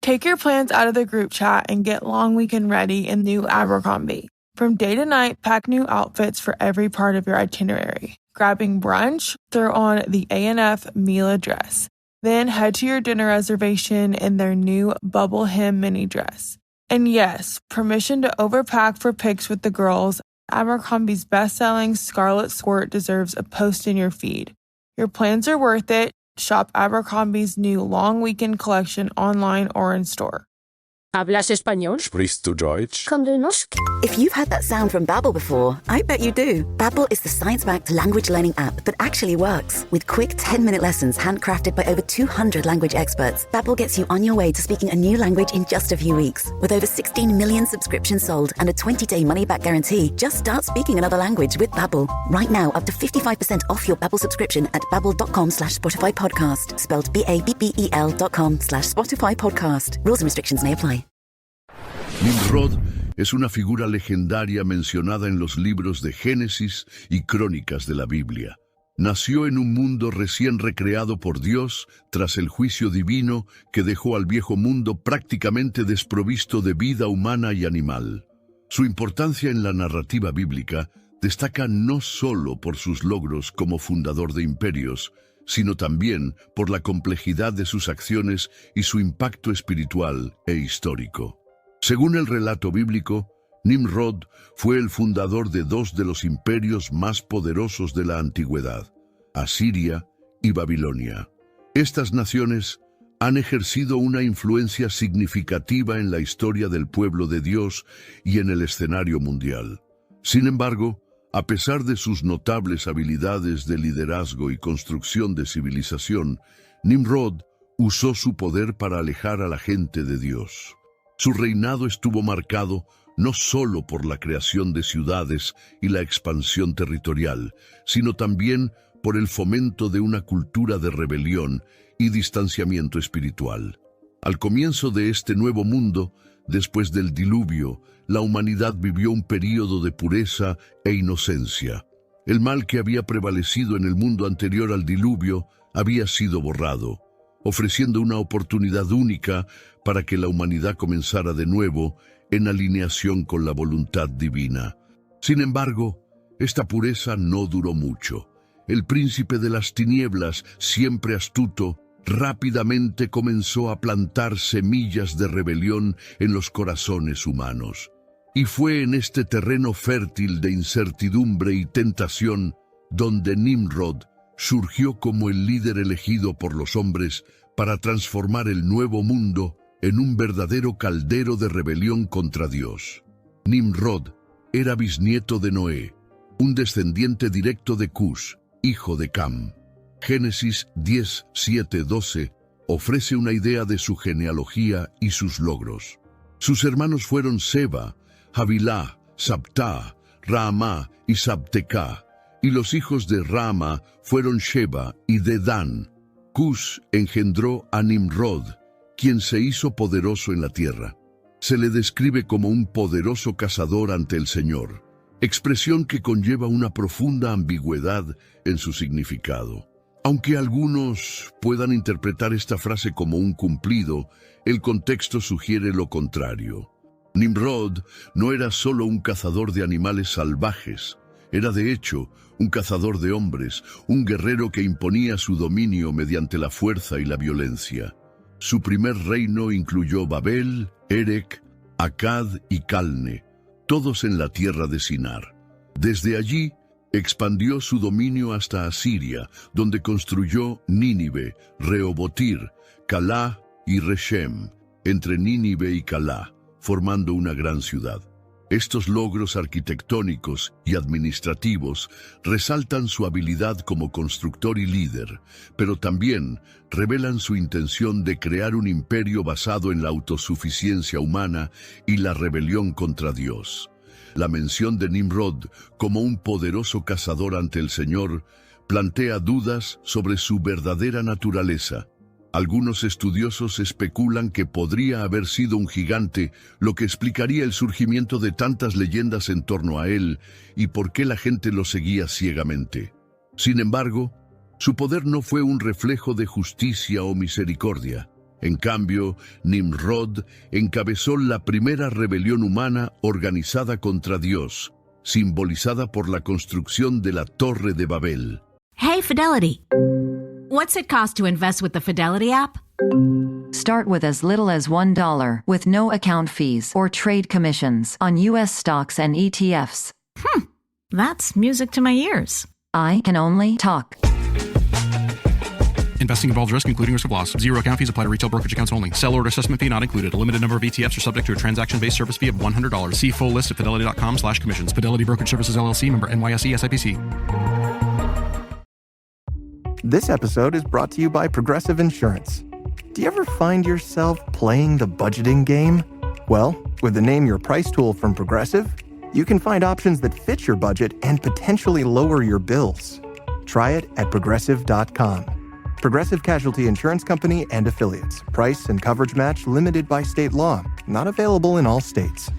Take your plans out of the group chat and get long weekend ready in new Abercrombie. From day to night, pack new outfits for every part of your itinerary. Grabbing brunch? Throw on the A&F Mila dress. Then head to your dinner reservation in their new bubble hem mini dress. And yes, permission to overpack for pics with the girls. Abercrombie's best-selling Scarlet Squirt deserves a post in your feed. Your plans are worth it. Shop Abercrombie's new long weekend collection online or in store. ¿Hablas español? Sprichst du Deutsch? Komm du noch? If you've heard that sound from Babbel before, I bet you do. Babbel is the science-backed language learning app that actually works. With quick 10-minute lessons handcrafted by over 200 language experts, Babbel gets you on your way to speaking a new language in just a few weeks. With over 16 million subscriptions sold and a 20-day money-back guarantee, just start speaking another language with Babbel. Right now, up to 55% off your Babbel subscription at babbel.com/Spotify podcast. Spelled BABBEL.com/Spotify podcast. Rules and restrictions may apply. Nimrod es una figura legendaria mencionada en los libros de Génesis y Crónicas de la Biblia. Nació en un mundo recién recreado por Dios tras el juicio divino que dejó al viejo mundo prácticamente desprovisto de vida humana y animal. Su importancia en la narrativa bíblica destaca no solo por sus logros como fundador de imperios, sino también por la complejidad de sus acciones y su impacto espiritual e histórico. Según el relato bíblico, Nimrod fue el fundador de dos de los imperios más poderosos de la antigüedad, Asiria y Babilonia. Estas naciones han ejercido una influencia significativa en la historia del pueblo de Dios y en el escenario mundial. Sin embargo, a pesar de sus notables habilidades de liderazgo y construcción de civilización, Nimrod usó su poder para alejar a la gente de Dios. Su reinado estuvo marcado no solo por la creación de ciudades y la expansión territorial, sino también por el fomento de una cultura de rebelión y distanciamiento espiritual. Al comienzo de este nuevo mundo, después del diluvio, la humanidad vivió un período de pureza e inocencia. El mal que había prevalecido en el mundo anterior al diluvio había sido borrado, ofreciendo una oportunidad única para que la humanidad comenzara de nuevo en alineación con la voluntad divina. Sin embargo, esta pureza no duró mucho. El príncipe de las tinieblas, siempre astuto, rápidamente comenzó a plantar semillas de rebelión en los corazones humanos. Y fue en este terreno fértil de incertidumbre y tentación donde Nimrod surgió como el líder elegido por los hombres para transformar el nuevo mundo en un verdadero caldero de rebelión contra Dios. Nimrod era bisnieto de Noé, un descendiente directo de Cush, hijo de Cam. Génesis 10:7-12 ofrece una idea de su genealogía y sus logros. Sus hermanos fueron Seba, Havilá, Sabtá, Raamá y Sabtecá, y los hijos de Raama fueron Sheba y Dedán. Cush engendró a Nimrod, quien se hizo poderoso en la tierra. Se le describe como un poderoso cazador ante el Señor, expresión que conlleva una profunda ambigüedad en su significado. Aunque algunos puedan interpretar esta frase como un cumplido, el contexto sugiere lo contrario. Nimrod no era solo un cazador de animales salvajes, era de hecho un cazador de hombres, un guerrero que imponía su dominio mediante la fuerza y la violencia. Su primer reino incluyó Babel, Erech, Akkad y Calne, todos en la tierra de Sinar. Desde allí, expandió su dominio hasta Asiria, donde construyó Nínive, Rehobotir, Calá y Reshem, entre Nínive y Calá, formando una gran ciudad. Estos logros arquitectónicos y administrativos resaltan su habilidad como constructor y líder, pero también revelan su intención de crear un imperio basado en la autosuficiencia humana y la rebelión contra Dios. La mención de Nimrod como un poderoso cazador ante el Señor plantea dudas sobre su verdadera naturaleza. Algunos estudiosos especulan que podría haber sido un gigante, lo que explicaría el surgimiento de tantas leyendas en torno a él y por qué la gente lo seguía ciegamente. Sin embargo, su poder no fue un reflejo de justicia o misericordia. En cambio, Nimrod encabezó la primera rebelión humana organizada contra Dios, simbolizada por la construcción de la Torre de Babel. Hey, Fidelity. What's it cost to invest with the Fidelity app? Start with as little as $1 with no account fees or trade commissions on U.S. stocks and ETFs. That's music to my ears. I can only talk. Investing involves risk, including risk of loss. Zero account fees apply to retail brokerage accounts only. Sell order assessment fee not included. A limited number of ETFs are subject to a transaction-based service fee of $100. See full list at fidelity.com/commissions. Fidelity Brokerage Services, LLC, member NYSE, SIPC. This episode is brought to you by Progressive Insurance. Do you ever find yourself playing the budgeting game? Well, with the Name Your Price tool from Progressive, you can find options that fit your budget and potentially lower your bills. Try it at progressive.com. Progressive Casualty Insurance Company and Affiliates. Price and coverage match limited by state law. Not available in all states.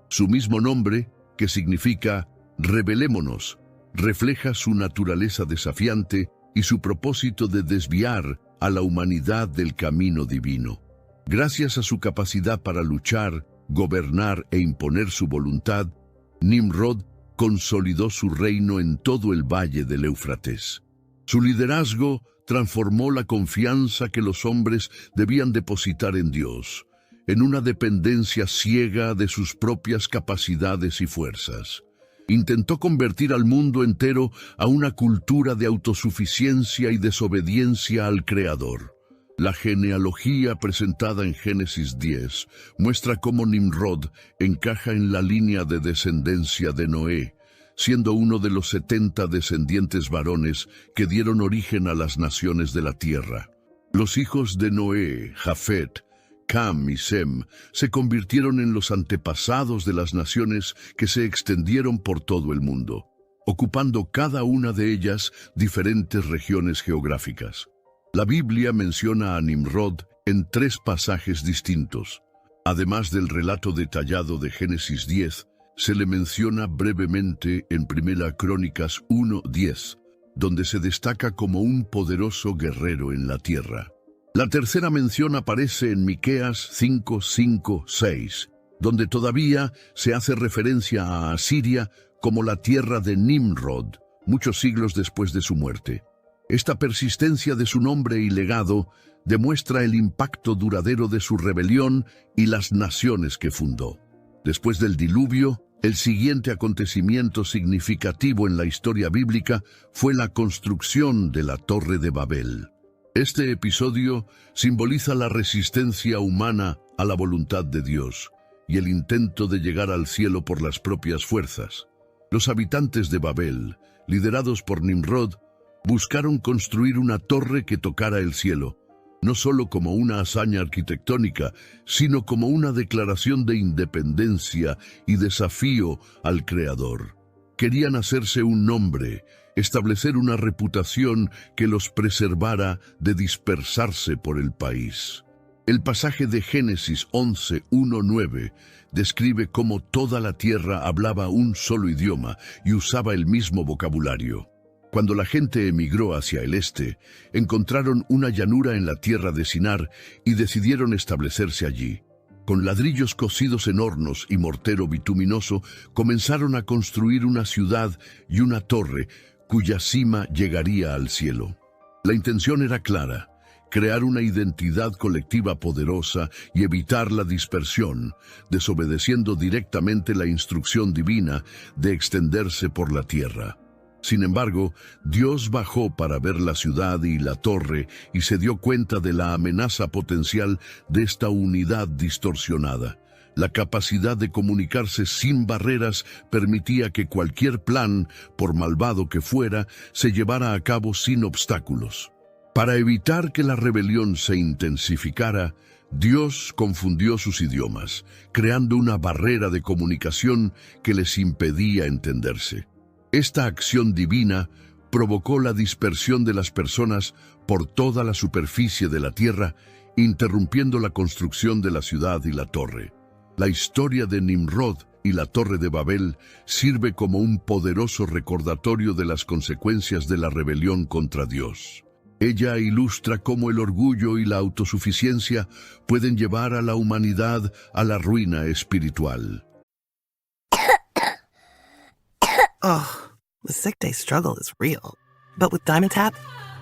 Su mismo nombre, que significa rebelémonos, refleja su naturaleza desafiante y su propósito de desviar a la humanidad del camino divino. Gracias a su capacidad para luchar, gobernar e imponer su voluntad, Nimrod consolidó su reino en todo el valle del Éufrates. Su liderazgo transformó la confianza que los hombres debían depositar en Dios, en una dependencia ciega de sus propias capacidades y fuerzas. Intentó convertir al mundo entero a una cultura de autosuficiencia y desobediencia al Creador. La genealogía presentada en Génesis 10 muestra cómo Nimrod encaja en la línea de descendencia de Noé, siendo uno de los 70 descendientes varones que dieron origen a las naciones de la tierra. Los hijos de Noé, Jafet, Cam y Sem, se convirtieron en los antepasados de las naciones que se extendieron por todo el mundo, ocupando cada una de ellas diferentes regiones geográficas. La Biblia menciona a Nimrod en 3 pasajes distintos. Además del relato detallado de Génesis 10, se le menciona brevemente en 1 Crónicas 1:10, donde se destaca como un poderoso guerrero en la tierra. La tercera mención aparece en Miqueas 5:5-6, donde todavía se hace referencia a Asiria como la tierra de Nimrod, muchos siglos después de su muerte. Esta persistencia de su nombre y legado demuestra el impacto duradero de su rebelión y las naciones que fundó. Después del diluvio, el siguiente acontecimiento significativo en la historia bíblica fue la construcción de la Torre de Babel. Este episodio simboliza la resistencia humana a la voluntad de Dios y el intento de llegar al cielo por las propias fuerzas. Los habitantes de Babel, liderados por Nimrod, buscaron construir una torre que tocara el cielo, no solo como una hazaña arquitectónica, sino como una declaración de independencia y desafío al Creador. Querían hacerse un nombre, establecer una reputación que los preservara de dispersarse por el país. El pasaje de Génesis 11:1-9 describe cómo toda la tierra hablaba un solo idioma y usaba el mismo vocabulario. Cuando la gente emigró hacia el este, encontraron una llanura en la tierra de Sinar y decidieron establecerse allí. Con ladrillos cocidos en hornos y mortero bituminoso, comenzaron a construir una ciudad y una torre cuya cima llegaría al cielo. La intención era clara: crear una identidad colectiva poderosa y evitar la dispersión, desobedeciendo directamente la instrucción divina de extenderse por la tierra. Sin embargo, Dios bajó para ver la ciudad y la torre y se dio cuenta de la amenaza potencial de esta unidad distorsionada. La capacidad de comunicarse sin barreras permitía que cualquier plan, por malvado que fuera, se llevara a cabo sin obstáculos. Para evitar que la rebelión se intensificara, Dios confundió sus idiomas, creando una barrera de comunicación que les impedía entenderse. Esta acción divina provocó la dispersión de las personas por toda la superficie de la tierra, interrumpiendo la construcción de la ciudad y la torre. La historia de Nimrod y la Torre de Babel sirve como un poderoso recordatorio de las consecuencias de la rebelión contra Dios. Ella ilustra cómo el orgullo y la autosuficiencia pueden llevar a la humanidad a la ruina espiritual. Oh, the sick day struggle is real. But with Dimetapp,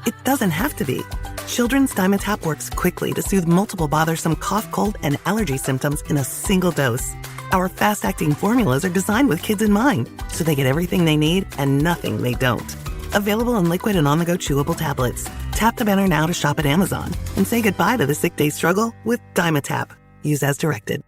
it doesn't have to be. Children's Dimetapp works quickly to soothe multiple bothersome cough, cold, and allergy symptoms in a single dose. Our fast-acting formulas are designed with kids in mind, so they get everything they need and nothing they don't. Available in liquid and on-the-go chewable tablets. Tap the banner now to shop at Amazon and say goodbye to the sick day struggle with Dimetapp. Use as directed.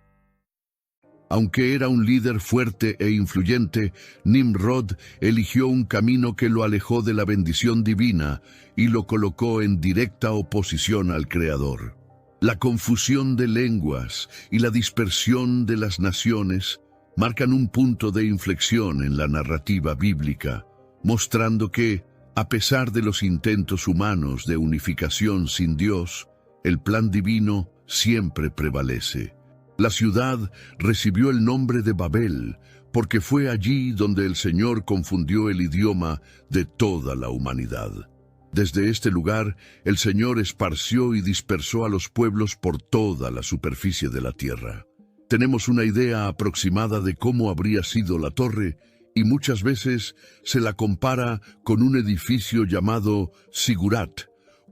Aunque era un líder fuerte e influyente, Nimrod eligió un camino que lo alejó de la bendición divina y lo colocó en directa oposición al Creador. La confusión de lenguas y la dispersión de las naciones marcan un punto de inflexión en la narrativa bíblica, mostrando que, a pesar de los intentos humanos de unificación sin Dios, el plan divino siempre prevalece. La ciudad recibió el nombre de Babel, porque fue allí donde el Señor confundió el idioma de toda la humanidad. Desde este lugar, el Señor esparció y dispersó a los pueblos por toda la superficie de la tierra. Tenemos una idea aproximada de cómo habría sido la torre, y muchas veces se la compara con un edificio llamado Sigurat,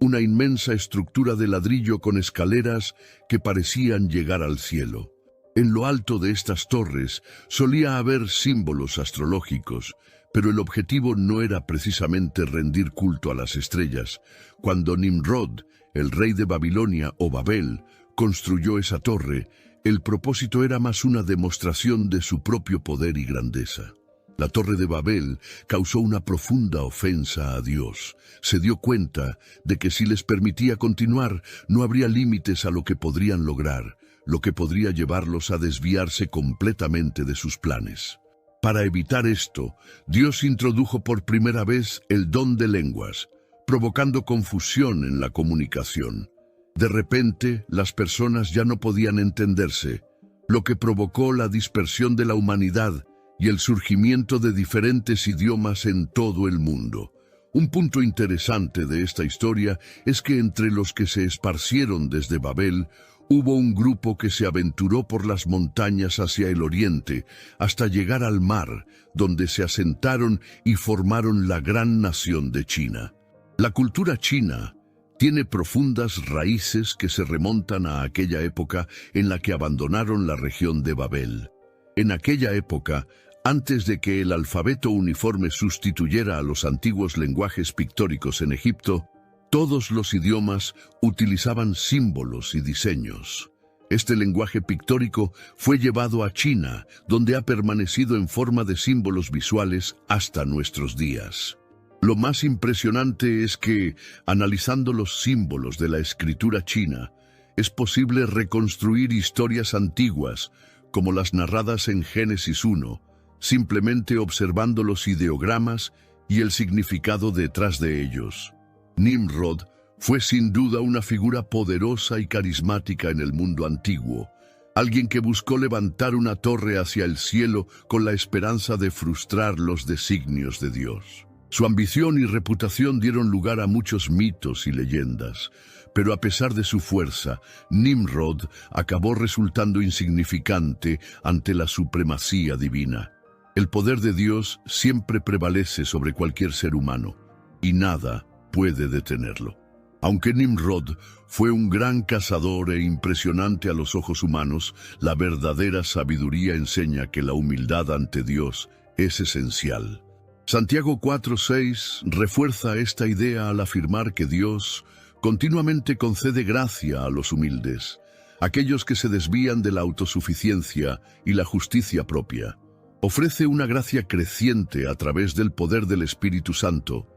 una inmensa estructura de ladrillo con escaleras que parecían llegar al cielo. En lo alto de estas torres solía haber símbolos astrológicos, pero el objetivo no era precisamente rendir culto a las estrellas. Cuando Nimrod, el rey de Babilonia o Babel, construyó esa torre, el propósito era más una demostración de su propio poder y grandeza. La Torre de Babel causó una profunda ofensa a Dios. Se dio cuenta de que si les permitía continuar, no habría límites a lo que podrían lograr, lo que podría llevarlos a desviarse completamente de sus planes. Para evitar esto, Dios introdujo por primera vez el don de lenguas, provocando confusión en la comunicación. De repente, las personas ya no podían entenderse, lo que provocó la dispersión de la humanidad y el surgimiento de diferentes idiomas en todo el mundo. Un punto interesante de esta historia es que entre los que se esparcieron desde Babel, hubo un grupo que se aventuró por las montañas hacia el oriente, hasta llegar al mar, donde se asentaron y formaron la gran nación de China. La cultura china tiene profundas raíces que se remontan a aquella época en la que abandonaron la región de Babel. En aquella época, antes de que el alfabeto uniforme sustituyera a los antiguos lenguajes pictóricos en Egipto, todos los idiomas utilizaban símbolos y diseños. Este lenguaje pictórico fue llevado a China, donde ha permanecido en forma de símbolos visuales hasta nuestros días. Lo más impresionante es que, analizando los símbolos de la escritura china, es posible reconstruir historias antiguas, como las narradas en Génesis 1, simplemente observando los ideogramas y el significado detrás de ellos. Nimrod fue sin duda una figura poderosa y carismática en el mundo antiguo, alguien que buscó levantar una torre hacia el cielo con la esperanza de frustrar los designios de Dios. Su ambición y reputación dieron lugar a muchos mitos y leyendas, pero a pesar de su fuerza, Nimrod acabó resultando insignificante ante la supremacía divina. El poder de Dios siempre prevalece sobre cualquier ser humano, y nada puede detenerlo. Aunque Nimrod fue un gran cazador e impresionante a los ojos humanos, la verdadera sabiduría enseña que la humildad ante Dios es esencial. Santiago 4:6 refuerza esta idea al afirmar que Dios continuamente concede gracia a los humildes, aquellos que se desvían de la autosuficiencia y la justicia propia. Ofrece una gracia creciente a través del poder del Espíritu Santo.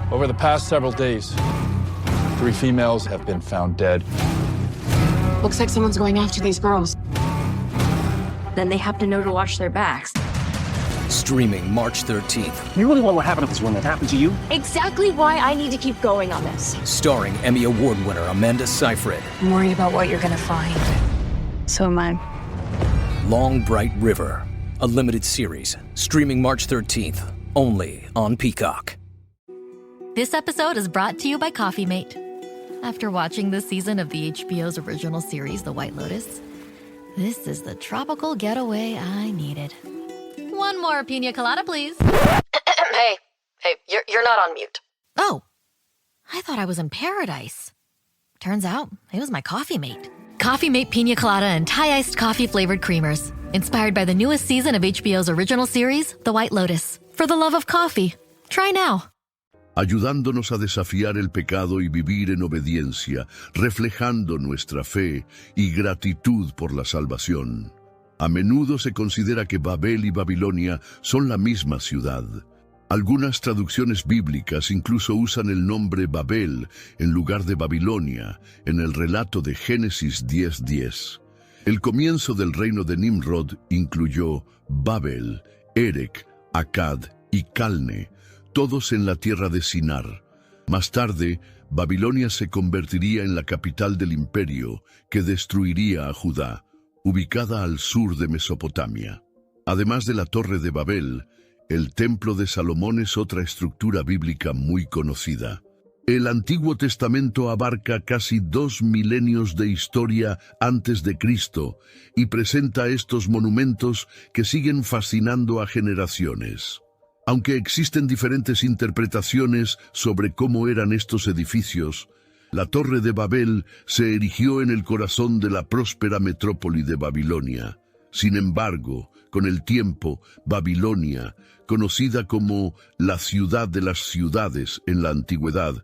Over the past several days, 3 females have been found dead. Looks like someone's going after these girls. Then they have to know to watch their backs. Streaming March 13th. You really want what happened to this woman happen to you? Exactly why I need to keep going on this. Starring Emmy Award winner Amanda Seyfried. I'm worried about what you're gonna find. So am I. Long Bright River, a limited series, streaming March 13th, only on Peacock. This episode is brought to you by Coffee Mate. After watching this season of the HBO's original series, The White Lotus, this is the tropical getaway I needed. One more pina colada, please. Hey, you're not on mute. Oh, I thought I was in paradise. Turns out, it was my Coffee Mate. Coffee Mate Pina Colada and Thai-iced coffee-flavored creamers. Inspired by the newest season of HBO's original series, The White Lotus. For the love of coffee. Try now. Ayudándonos a desafiar el pecado y vivir en obediencia, reflejando nuestra fe y gratitud por la salvación. A menudo se considera que Babel y Babilonia son la misma ciudad. Algunas traducciones bíblicas incluso usan el nombre Babel en lugar de Babilonia en el relato de Génesis 10:10. El comienzo del reino de Nimrod incluyó Babel, Erech, Akkad y Calne, todos en la tierra de Sinar. Más tarde, Babilonia se convertiría en la capital del imperio que destruiría a Judá, ubicada al sur de Mesopotamia. Además de la Torre de Babel, el Templo de Salomón es otra estructura bíblica muy conocida. El Antiguo Testamento abarca casi 2 milenios de historia antes de Cristo y presenta estos monumentos que siguen fascinando a generaciones. Aunque existen diferentes interpretaciones sobre cómo eran estos edificios, la Torre de Babel se erigió en el corazón de la próspera metrópoli de Babilonia. Sin embargo, con el tiempo, Babilonia, conocida como la ciudad de las ciudades en la antigüedad,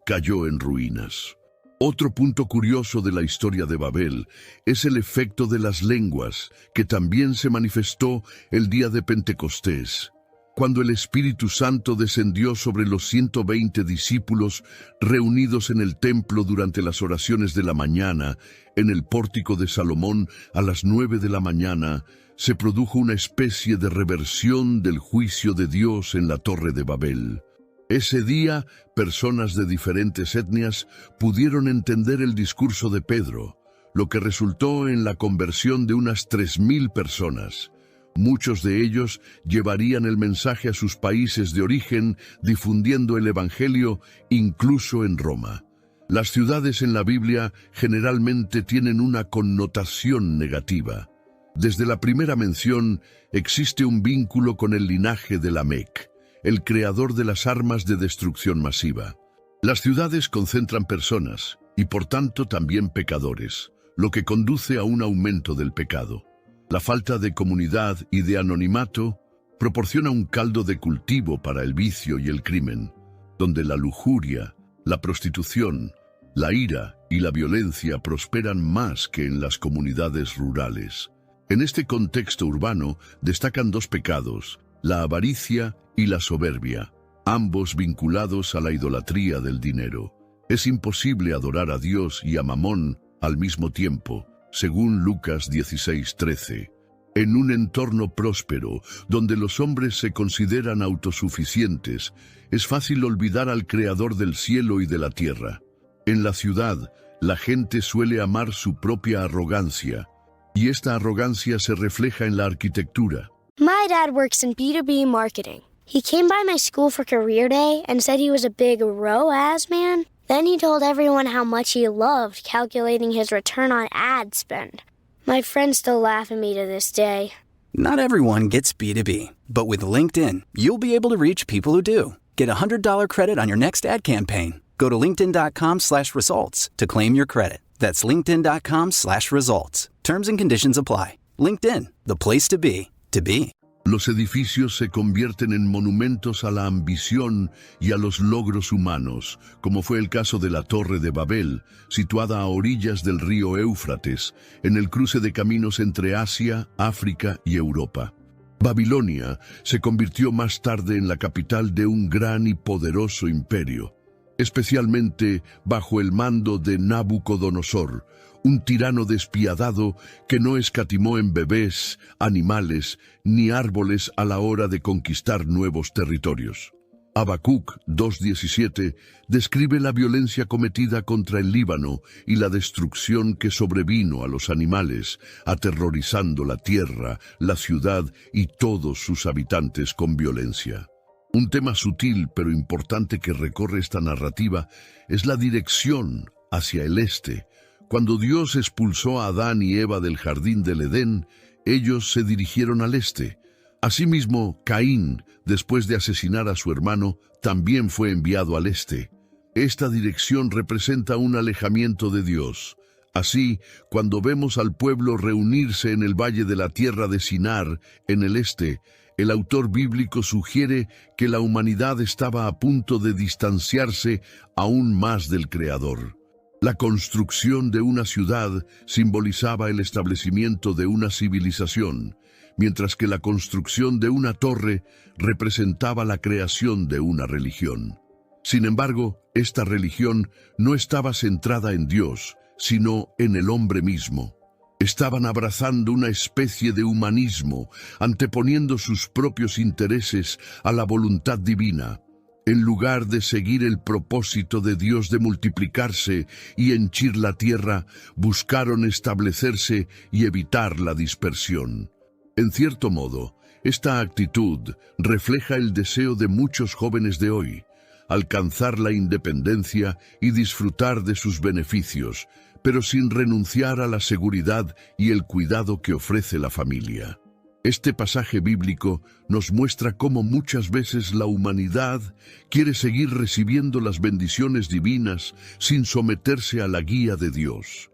cayó en ruinas. Otro punto curioso de la historia de Babel es el efecto de las lenguas, que también se manifestó el día de Pentecostés. Cuando el Espíritu Santo descendió sobre los 120 discípulos reunidos en el templo durante las oraciones de la mañana, en el pórtico de Salomón a las 9 de la mañana, se produjo una especie de reversión del juicio de Dios en la Torre de Babel. Ese día, personas de diferentes etnias pudieron entender el discurso de Pedro, lo que resultó en la conversión de unas 3,000 personas. Muchos de ellos llevarían el mensaje a sus países de origen, difundiendo el Evangelio incluso en Roma. Las ciudades en la Biblia generalmente tienen una connotación negativa. Desde la primera mención existe un vínculo con el linaje de Lamec, el creador de las armas de destrucción masiva. Las ciudades concentran personas y por tanto también pecadores, lo que conduce a un aumento del pecado. La falta de comunidad y de anonimato proporciona un caldo de cultivo para el vicio y el crimen, donde la lujuria, la prostitución, la ira y la violencia prosperan más que en las comunidades rurales. En este contexto urbano destacan 2 pecados, la avaricia y la soberbia, ambos vinculados a la idolatría del dinero. Es imposible adorar a Dios y a Mamón al mismo tiempo, según Lucas 16:13. En un entorno próspero, donde los hombres se consideran autosuficientes, es fácil olvidar al Creador del cielo y de la tierra. En la ciudad, la gente suele amar su propia arrogancia, y esta arrogancia se refleja en la arquitectura. My dad works in B2B marketing. He came by my school for career day and said he was a big ROAS man. Then he told everyone how much he loved calculating his return on ad spend. My friends still laugh at me to this day. Not everyone gets B2B, but with LinkedIn, you'll be able to reach people who do. Get a $100 credit on your next ad campaign. Go to linkedin.com/results to claim your credit. That's linkedin.com/results. Terms and conditions apply. LinkedIn, the place to be, to be. Los edificios se convierten en monumentos a la ambición y a los logros humanos, como fue el caso de la Torre de Babel, situada a orillas del río Éufrates, en el cruce de caminos entre Asia, África y Europa. Babilonia se convirtió más tarde en la capital de un gran y poderoso imperio, especialmente bajo el mando de Nabucodonosor, un tirano despiadado que no escatimó en bebés, animales ni árboles a la hora de conquistar nuevos territorios. Habacuc 2:17 describe la violencia cometida contra el Líbano y la destrucción que sobrevino a los animales, aterrorizando la tierra, la ciudad y todos sus habitantes con violencia. Un tema sutil pero importante que recorre esta narrativa es la dirección hacia el este. Cuando Dios expulsó a Adán y Eva del jardín del Edén, ellos se dirigieron al este. Asimismo, Caín, después de asesinar a su hermano, también fue enviado al este. Esta dirección representa un alejamiento de Dios. Así, cuando vemos al pueblo reunirse en el valle de la tierra de Sinar, en el este, el autor bíblico sugiere que la humanidad estaba a punto de distanciarse aún más del Creador. La construcción de una ciudad simbolizaba el establecimiento de una civilización, mientras que la construcción de una torre representaba la creación de una religión. Sin embargo, esta religión no estaba centrada en Dios, sino en el hombre mismo. Estaban abrazando una especie de humanismo, anteponiendo sus propios intereses a la voluntad divina. En lugar de seguir el propósito de Dios de multiplicarse y henchir la tierra, buscaron establecerse y evitar la dispersión. En cierto modo, esta actitud refleja el deseo de muchos jóvenes de hoy, alcanzar la independencia y disfrutar de sus beneficios, pero sin renunciar a la seguridad y el cuidado que ofrece la familia. Este pasaje bíblico nos muestra cómo muchas veces la humanidad quiere seguir recibiendo las bendiciones divinas sin someterse a la guía de Dios.